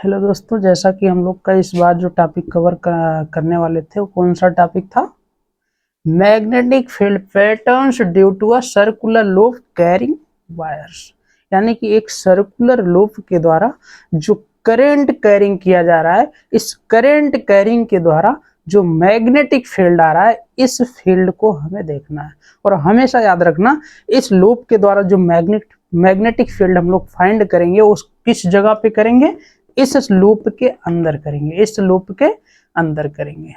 Hello दोस्तों, जैसा कि हम लोग का इस बार जो टॉपिक कवर करने वाले थे वो कौन सा टॉपिक था? Magnetic field patterns due to a circular loop carrying wires. यानी कि एक सर्कुलर लूप के द्वारा जो करंट कैरिंग किया जा रहा है, इस करंट कैरिंग के द्वारा जो मैग्नेटिक फील्ड आ रहा है, इस फील्ड को हमें देखना है। और हमेशा याद रखना, इस लूप के द्वारा जो मैग्नेटिक फील्ड हम लोग फाइंड करेंगे उस किस जगह पे करेंगे? इस लूप के अंदर करेंगे, इस लूप के अंदर करेंगे।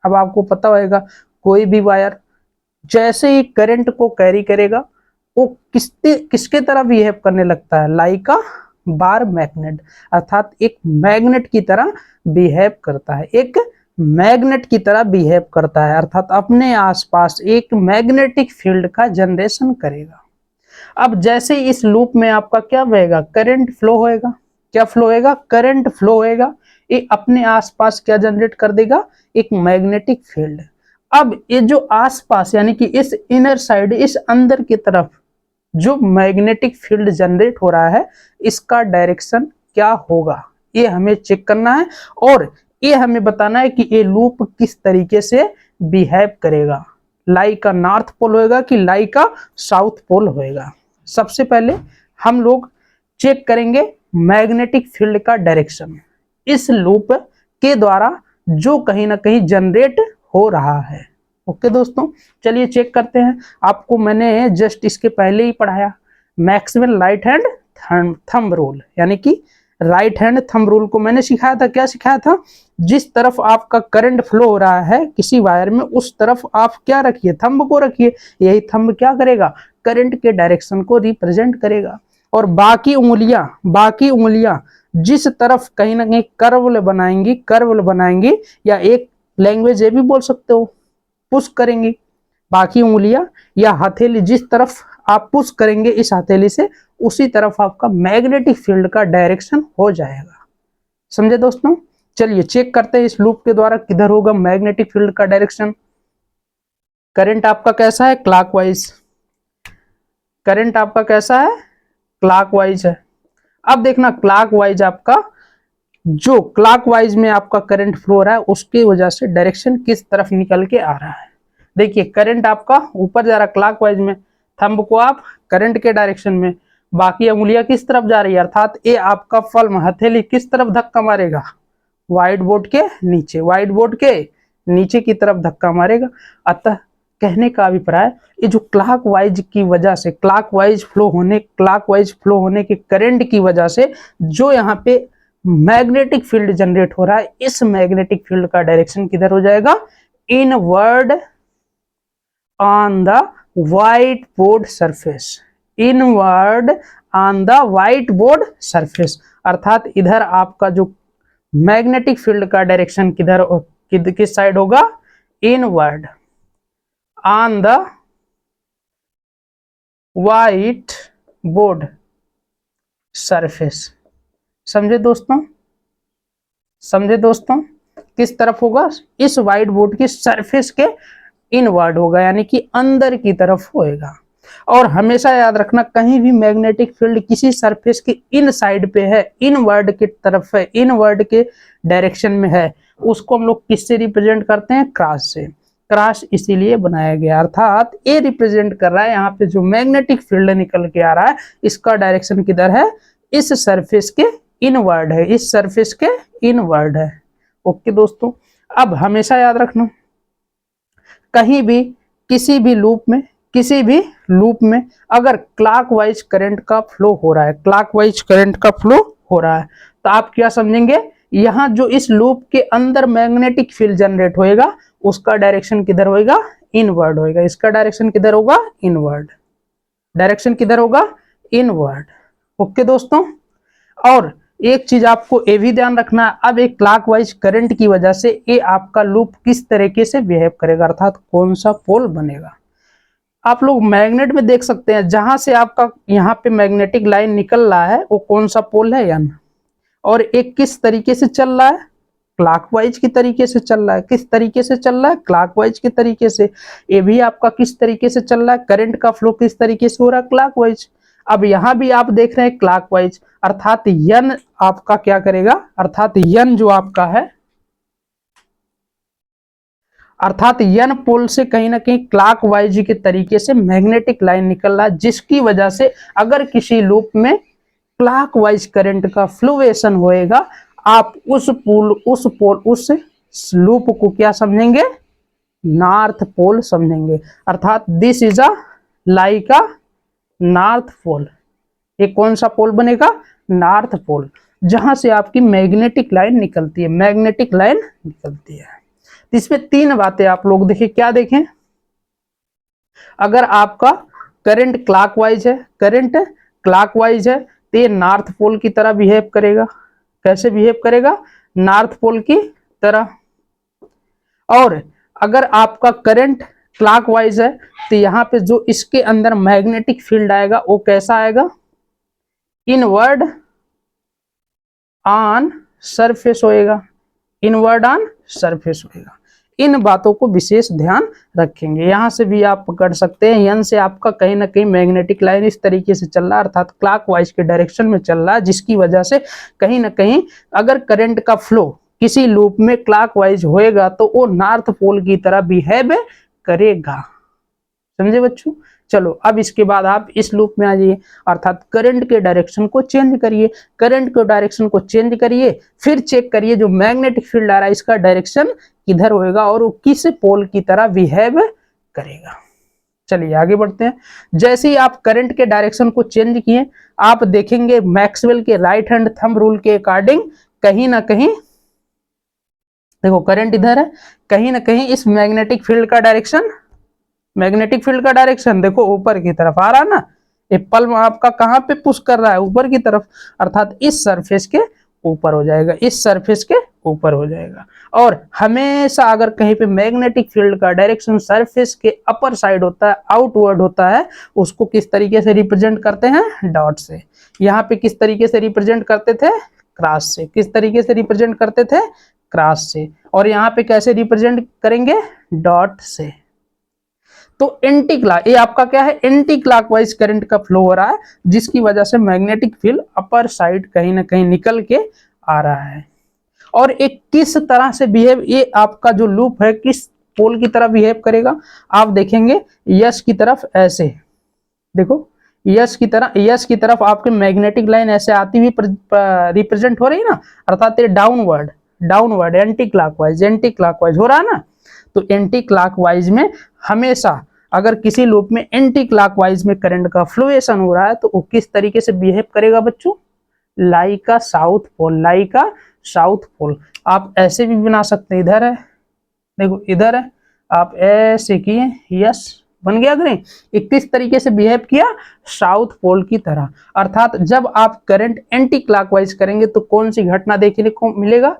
अब आपको पता होगा, कोई भी वायर जैसे ही करंट को कैरी करेगा वो किसके तरह बिहेव करने लगता है? लाइक अ बार मैग्नेट, अर्थात एक मैग्नेट की तरह बिहेव करता है, एक मैग्नेट की तरह बिहेव करता है, अर्थात अपने आसपास एक मैग्नेटिक फील्ड का जनरेशन करेगा। अब जैसे इस लूप में आपका क्या बहेगा? करंट फ्लो होएगा। क्या फ्लो होएगा? करंट फ्लो होएगा। ये अपने आसपास क्या जनरेट कर देगा? एक मैग्नेटिक फील्ड। अब ये जो आसपास यानी कि इस इनर साइड, इस अंदर की तरफ जो मैग्नेटिक फील्ड जनरेट हो रहा है, इसका डायरेक्शन क्या होगा, ये हमें चेक करना है। और ये हमें बताना है कि ये लूप किस तरीके से बिहेव करेगा, लाइक का नॉर्थ पोल होएगा कि लाइक का साउथ पोल होएगा। सबसे पहले हम लोग चेक करेंगे मैग्नेटिक फील्ड का डायरेक्शन, इस लूप के द्वारा जो कहीं ना कहीं जनरेट हो रहा है। ओके दोस्तों, चलिए चेक करते हैं। आपको मैंने जस्ट इसके पहले ही पढ़ाया Maxwell right hand thumb rule, यानी कि राइट हैंड थंब रूल को मैंने सिखाया था। क्या सिखाया था? जिस तरफ आपका करंट फ्लो हो रहा है किसी वायर में, उस तरफ आप क्या रखिए? थंब को रखिए। यही थंब क्या करेगा? करंट के डायरेक्शन को रिप्रेजेंट करेगा। और बाकी उंगलियां जिस तरफ कहीं ना कहीं कर्व बनाएंगी, या एक लैंग्वेज ये भी बोल सकते हो, पुश करेंगी। बाकी उंगलियां या हथेली जिस तरफ आप पुश करेंगे इस हथेली से, उसी तरफ आपका मैग्नेटिक फील्ड का डायरेक्शन हो जाएगा। समझे दोस्तों? चलिए चेक करते हैं इस लूप के द्वारा किधर होगा मैग्नेटिक फील्ड का डायरेक्शन। करंट आपका कैसा है? क्लॉकवाइज। करंट आपका कैसा है? क्लॉकवाइज है। अब देखना, क्लॉकवाइज आपका जो क्लॉकवाइज में आपका करंट फ्लो हो रहा है, उसकी वजह से डायरेक्शन किस तरफ निकल के आ रहा है। देखिए, करंट आपका ऊपर जा रहा है क्लॉकवाइज में, थंब को आप करंट के डायरेक्शन में, बाकी उंगलियां किस तरफ जा रही है, अर्थात ये आपका फल्म हथेली किस तरफ धक्का मारेगा? व्हाइट बोर्ड के नीचे, व्हाइट बोर्ड के नीचे की तरफ धक्का मारेगा। अतः कहने का अभिप्राय, ये जो क्लॉकवाइज की वजह से, क्लॉकवाइज फ्लो होने के करंट की वजह से जो यहाँ पे मैग्नेटिक फील्ड जनरेट हो रहा है, इस मैग्नेटिक फील्ड का डायरेक्शन किधर हो जाएगा? Inward on the white board surface. Inward on the white board surface, अर्थात इधर आपका जो मैग्नेटिक फील्ड का डायरेक्शन किस साइड होगा? Inward on the white board surface. समझे दोस्तों? समझे दोस्तों? किस तरफ होगा? इस व्हाइट बोर्ड की सरफेस के इनवर्ड होगा, यानी कि अंदर की तरफ होएगा। और हमेशा याद रखना, कहीं भी मैग्नेटिक फील्ड किसी सरफेस के इन साइड पे है, इनवर्ड की तरफ है, इनवर्ड के डायरेक्शन में है, उसको हम लोग किससे रिप्रेजेंट करते हैं? क्रॉस से। क्रॉस इसीलिए बनाया गया, अर्थात ये रिप्रेजेंट कर रहा है यहाँ पे जो मैग्नेटिक फील्ड निकल के आ रहा है, इसका डायरेक्शन किधर है? इस सरफेस के इनवर्ड है, इस सरफेस के इनवर्ड है। ओके दोस्तों, अब हमेशा याद रखना, कहीं भी किसी भी लूप में अगर क्लॉकवाइज करंट का फ्लो हो रहा है, क्लॉकवाइज करंट का फ्लो हो रहा है, तो आप क्या समझेंगे? यहां जो इस लूप के अंदर मैग्नेटिक फील्ड जनरेट होएगा, उसका डायरेक्शन किधर होएगा? इनवर्ड होएगा। इसका डायरेक्शन किधर होगा? इनवर्ड। डायरेक्शन किधर होगा? इनवर्ड। ओके दोस्तों, और एक चीज आपको ये भी ध्यान रखना, अब एक क्लॉकवाइज करंट की वजह से ये आपका लूप किस तरीके से बिहेव करेगा, अर्थात कौन सा पोल बनेगा। आप लोग मैग्नेट में देख सकते हैं, जहां से आपका यहाँ पे मैग्नेटिक लाइन निकल रहा है वो कौन सा पोल है, N। और एक किस तरीके से चल रहा है? क्लॉकवाइज की तरीके से चल रहा है। किस तरीके से चल रहा है? क्लॉकवाइज की तरीके से। ये भी आपका किस तरीके से चल रहा है? करंट का फ्लो किस तरीके से हो रहा है? क्लॉकवाइज। अब यहां भी आप देख रहे हैं क्लॉकवाइज, अर्थात यन आपका क्या करेगा, अर्थात यन जो आपका है, अर्थात यन पोल से कहीं ना कहीं क्लॉकवाइज के तरीके से मैग्नेटिक लाइन निकल रहा है, जिसकी वजह से अगर किसी लूप में क्लॉकवाइज करंट का फ्लुएशन होएगा, आप उस लूप को क्या समझेंगे, नॉर्थ पोल समझेंगे। अर्थात this is a like a north pole. ये कौन सा पोल बनेगा, नॉर्थ पोल, जहां से आपकी मैग्नेटिक लाइन निकलती है, मैग्नेटिक लाइन निकलती है। इसमें तीन बातें आप लोग देखें, क्या देखें, अगर आपका करंट क्लॉकवाइज है, करंट क्लॉकवाइज है तो ये नॉर्थ पोल की तरह बिहेव करेगा। कैसे बिहेव करेगा, नॉर्थ पोल की तरह। और अगर आपका करंट क्लॉकवाइज है तो यहाँ पे जो इसके अंदर मैग्नेटिक फील्ड आएगा वो कैसा आएगा, इनवर्ड ऑन सरफेस होएगा, इनवर्ड ऑन सरफेस होएगा। इन बातों को विशेष ध्यान रखेंगे। यहां से भी आप पकड़ सकते हैं, यन से आपका कहीं ना कहीं मैग्नेटिक लाइन इस तरीके से चल रहा है, अर्थात क्लॉकवाइज के डायरेक्शन में चल रहा है, जिसकी वजह से कहीं ना कहीं अगर करंट का फ्लो किसी लूप में क्लॉकवाइज होएगा तो वो नॉर्थ पोल की तरह बिहेव करेगा। समझे बच्चों। चलो अब इसके बाद आप इस लूप में आ जाइए, अर्थात करंट के डायरेक्शन को चेंज करिए, करंट के डायरेक्शन को चेंज करिए, फिर चेक करिए जो मैग्नेटिक फील्ड आ रहा है इसका डायरेक्शन किधर होएगा और वो किस पोल की तरह बिहेव करेगा। चलिए आगे बढ़ते हैं। जैसे ही आप करंट के डायरेक्शन को चेंज किए, आप देखेंगे मैक्सवेल के राइट हैंड थंब रूल के अकॉर्डिंग कहीं ना कहीं देखो करंट इधर है, कहीं ना कहीं इस मैग्नेटिक फील्ड का डायरेक्शन, मैग्नेटिक फील्ड का डायरेक्शन देखो ऊपर की तरफ आ रहा है ना, ये पल्म आपका कहां पे पुश कर रहा है, ऊपर की तरफ, अर्थात इस सरफेस के ऊपर हो जाएगा, इस सरफेस के ऊपर हो जाएगा। और हमेशा अगर कहीं पे मैग्नेटिक फील्ड का डायरेक्शन सरफेस के अपर साइड होता है, आउटवर्ड होता है, उसको किस तरीके से रिप्रेजेंट करते हैं, डॉट से। यहाँ पे किस तरीके से रिप्रेजेंट करते थे, क्रॉस से। किस तरीके से रिप्रेजेंट करते थे, क्रॉस से। और यहाँ पे कैसे रिप्रेजेंट करेंगे, डॉट से। तो एंटी क्लॉक, ये आपका क्या है, एंटी क्लॉकवाइज करंट का फ्लो हो रहा है, जिसकी वजह से मैग्नेटिक फील्ड अपर साइड कहीं ना कहीं निकल के आ रहा है। और एक किस तरह से बिहेव, ये आपका जो लूप है किस पोल की तरह बिहेव करेगा, आप देखेंगे यस की तरफ ऐसे, देखो यस की तरफ आपके मैग्नेटिक लाइन ऐसे आती हुई रिप्रेजेंट हो रही है ना, अर्थात ये डाउनवर्ड, डाउनवर्ड एंटी क्लॉकवाइज हो रहा है ना। तो एंटी क्लॉकवाइज में हमेशा अगर किसी लूप में एंटी क्लॉकवाइज में करंट का फ्लुएशन हो रहा है तो वो किस तरीके से बिहेव करेगा बच्चों, like a south pole, like a south pole. आप ऐसे भी बना सकते हैं, इधर है देखो, इधर है, आप ऐसे किए, यस बन गया ग्रीन। 31 तरीके से बिहेव किया साउथ पोल की तरह। अर्थात जब आप करंट एंटी क्लॉकवाइज करेंगे तो कौन सी घटना देखने को मिलेगा,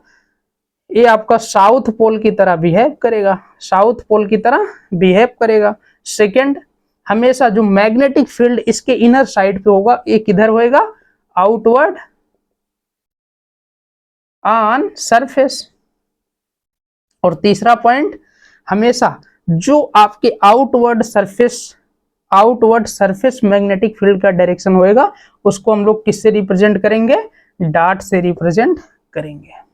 ये आपका साउथ पोल की तरह बिहेव करेगा, साउथ पोल की तरह बिहेव करेगा। सेकंड, हमेशा जो मैग्नेटिक फील्ड इसके इनर साइड पे होगा ये किधर होएगा, आउटवर्ड ऑन सरफेस। और तीसरा पॉइंट, हमेशा जो आपके आउटवर्ड सरफेस मैग्नेटिक फील्ड का डायरेक्शन होएगा उसको हम लोग किससे रिप्रेजेंट करेंगे, डॉट से रिप्रेजेंट करेंगे।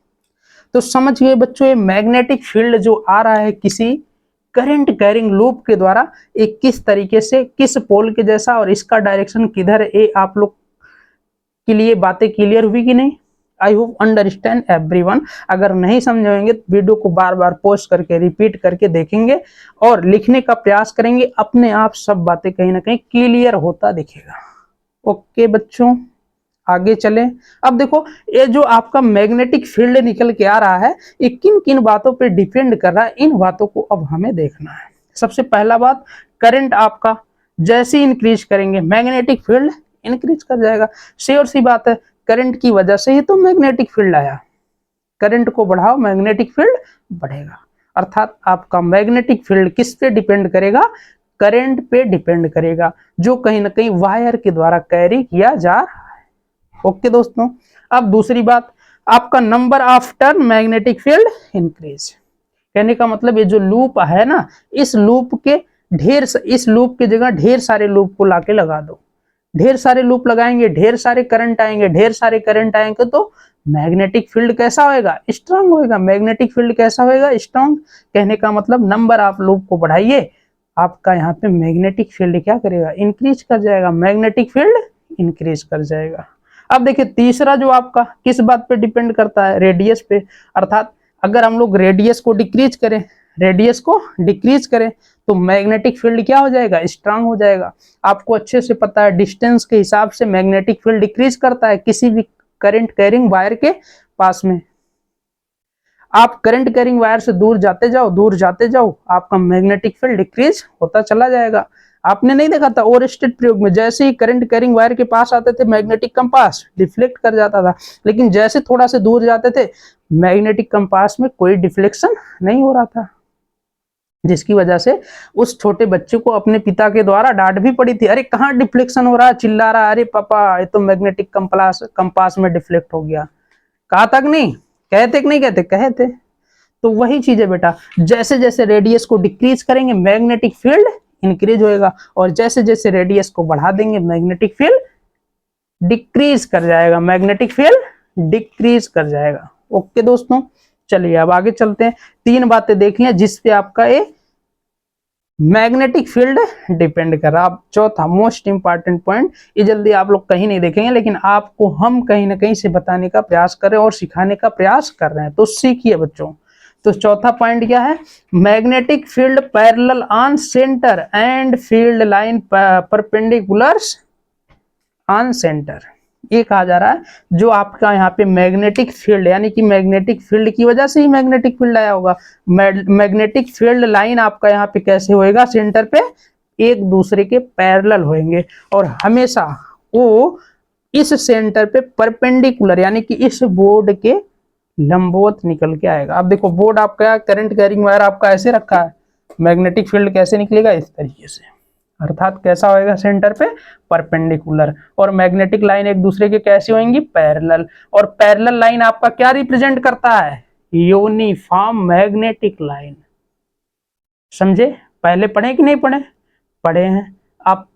तो समझ गए बच्चों, ये मैग्नेटिक फील्ड जो आ रहा है किसी करंट कैरिंग लूप के द्वारा, एक किस तरीके से किस पोल के जैसा और इसका डायरेक्शन किधर है, ये आप लोग के लिए बातें क्लियर हुई कि नहीं। I hope understand everyone. अगर नहीं समझेंगे तो वीडियो को बार बार पॉज करके रिपीट करके देखेंगे और लिखने का प्रयास करेंगे, अपने आप सब बातें कहीं ना कहीं क्लियर होता दिखेगा। ओके बच्चों, आगे चले। अब देखो ये जो आपका मैग्नेटिक फील्ड निकल के आ रहा है ये किन किन बातों पे डिपेंड कर रहा है, इन बातों को अब हमें देखना है। सबसे पहला बात, करंट आपका जैसे इंक्रीज करेंगे मैग्नेटिक फील्ड इंक्रीज कर जाएगा। श्योर सी बात है, करंट की वजह से ही तो मैग्नेटिक फील्ड आया। करंट को बढ़ाओ मैग्नेटिक फील्ड बढ़ेगा। अर्थात आपका मैग्नेटिक फील्ड किस पे डिपेंड करेगा, करंट पे डिपेंड करेगा, जो कहीं ना कहीं वायर के द्वारा कैरी किया जा रहा है। ओके दोस्तों, अब दूसरी बात, आपका number of turn magnetic field increase. कहने का मतलब ये जो लूप है ना, इस लूप के जगह ढेर सारे लूप को लाके लगा दो। ढेर सारे लूप लगाएंगे, ढेर सारे करंट आएंगे, ढेर सारे करंट आएंगे तो मैग्नेटिक फील्ड कैसा होएगा? स्ट्रांग होएगा। मैग्नेटिक फील्ड कैसा होएगा? स्ट्रांग। कहने का मतलब नंबर आप लूप को बढ़ाइए, आपका यहाँ पे मैग्नेटिक फील्ड क्या करेगा? इंक्रीज कर जाएगा। मैग्नेटिक फील्ड इंक्रीज कर जाएगा। अब देखिए तीसरा जो आपका किस बात पे डिपेंड करता है? रेडियस पे। अर्थात अगर हम लोग रेडियस को डिक्रीज करें, रेडियस को डिक्रीज करें तो मैग्नेटिक फील्ड क्या हो जाएगा? स्ट्रांग हो जाएगा। आपको अच्छे से पता है डिस्टेंस के हिसाब से मैग्नेटिक फील्ड डिक्रीज करता है किसी भी करंट कैरिंग वायर के पास में। आप करंट कैरिंग वायर से दूर जाते जाओ, दूर जाते जाओ, आपका मैग्नेटिक फील्ड डिक्रीज होता चला जाएगा। आपने नहीं देखा था ओरस्टेड प्रयोग में, जैसे ही करंट कैरिंग वायर के पास आते थे मैग्नेटिक कंपास डिफ्लेक्ट कर जाता था, लेकिन जैसे थोड़ा से दूर जाते थे मैग्नेटिक कंपास में कोई डिफ्लेक्शन नहीं हो रहा था, जिसकी वजह से उस छोटे बच्चे को अपने पिता के द्वारा डांट भी पड़ी थी। अरे कहाँ डिफ्लेक्शन हो रहा है? चिल्ला रहा, अरे पापा ये तो मैग्नेटिक कंपास में डिफ्लेक्ट हो गया। कहा तक नहीं? कहते कि नहीं कहते? कहते। तो वही चीज है बेटा, जैसे जैसे रेडियस को डिक्रीज करेंगे मैग्नेटिक फील्ड इंक्रीज होएगा, और जैसे जैसे रेडियस को बढ़ा देंगे मैग्नेटिक फील्ड डिक्रीज कर जाएगा। मैग्नेटिक फील्ड डिक्रीज कर जाएगा। ओके दोस्तों, चलिए अब आगे चलते हैं। तीन बातें देख लें जिसपे आपका ये मैग्नेटिक फील्ड डिपेंड कर रहा है। अब चौथा मोस्ट इंपॉर्टेंट पॉइंट, ये जल्दी आप लोग कहीं नहीं देखेंगे, लेकिन आपको हम कहीं ना कहीं से बताने का प्रयास कर रहे हैं और सिखाने का प्रयास कर रहे हैं, तो सीखिए बच्चों। तो चौथा पॉइंट क्या है? Magnetic field parallel on centre and field line perpendiculars on centre. ये कहा जा रहा है जो आपका यहाँ पे मैग्नेटिक फील्ड, यानी कि मैग्नेटिक फील्ड की वजह से ही मैग्नेटिक फील्ड आया होगा। मैग्नेटिक फील्ड लाइन आपका यहाँ पे कैसे होएगा? सेंटर पे एक दूसरे के पैरेलल होंगे और हमेशा वो इस सेंटर पे परपेंडिकुलर, यानी कि इस बोर्ड के लंबवत निकल के आएगा। अब देखो बोर्ड आपका करंट कैरिंग वायर आपका ऐसे रखा है, मैग्नेटिक फील्ड कैसे निकलेगा? इस तरीके से, अर्थात कैसा होएगा? सेंटर पे परपेंडिकुलर। और मैग्नेटिक लाइन एक दूसरे के कैसे होंगी? पैरेलल। और पैरेलल लाइन आपका क्या रिप्रेजेंट करता है? Uniform magnetic line. समझे? पहले पढ़े कि नहीं पढ़े? पढ़े हैं। आप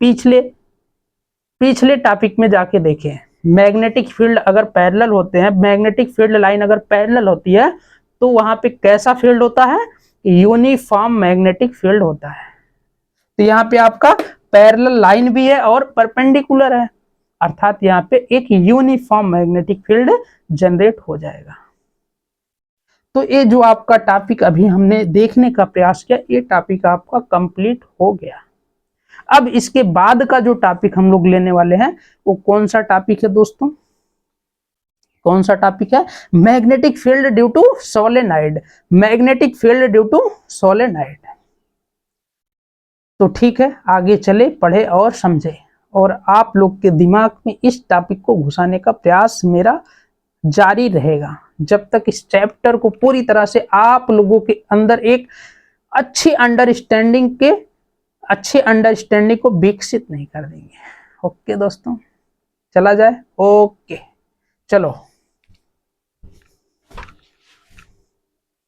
पिछले टॉपिक में जाके देखें, मैग्नेटिक फील्ड अगर पैरेलल होते हैं, मैग्नेटिक फील्ड लाइन अगर पैरेलल होती है तो वहां पे कैसा फील्ड होता है? यूनिफॉर्म मैग्नेटिक फील्ड होता है। तो यहाँ पे आपका पैरेलल लाइन भी है और परपेंडिकुलर है, अर्थात यहाँ पे एक यूनिफॉर्म मैग्नेटिक फील्ड जनरेट हो जाएगा। तो ये जो आपका टॉपिक अभी हमने देखने का प्रयास किया, ये टॉपिक आपका कंप्लीट हो गया। अब इसके बाद का जो टॉपिक हम लोग लेने वाले हैं वो कौन सा टॉपिक है दोस्तों? कौन सा टॉपिक है? Magnetic field due to solenoid. Magnetic field due to solenoid. तो ठीक है, आगे चले, पढ़े और समझे, और आप लोग के दिमाग में इस टॉपिक को घुसाने का प्रयास मेरा जारी रहेगा जब तक इस चैप्टर को पूरी तरह से आप लोगों के अंदर एक अच्छी अंडरस्टैंडिंग को विकसित नहीं कर देंगे। ओके दोस्तों, चला जाए? ओके, चलो।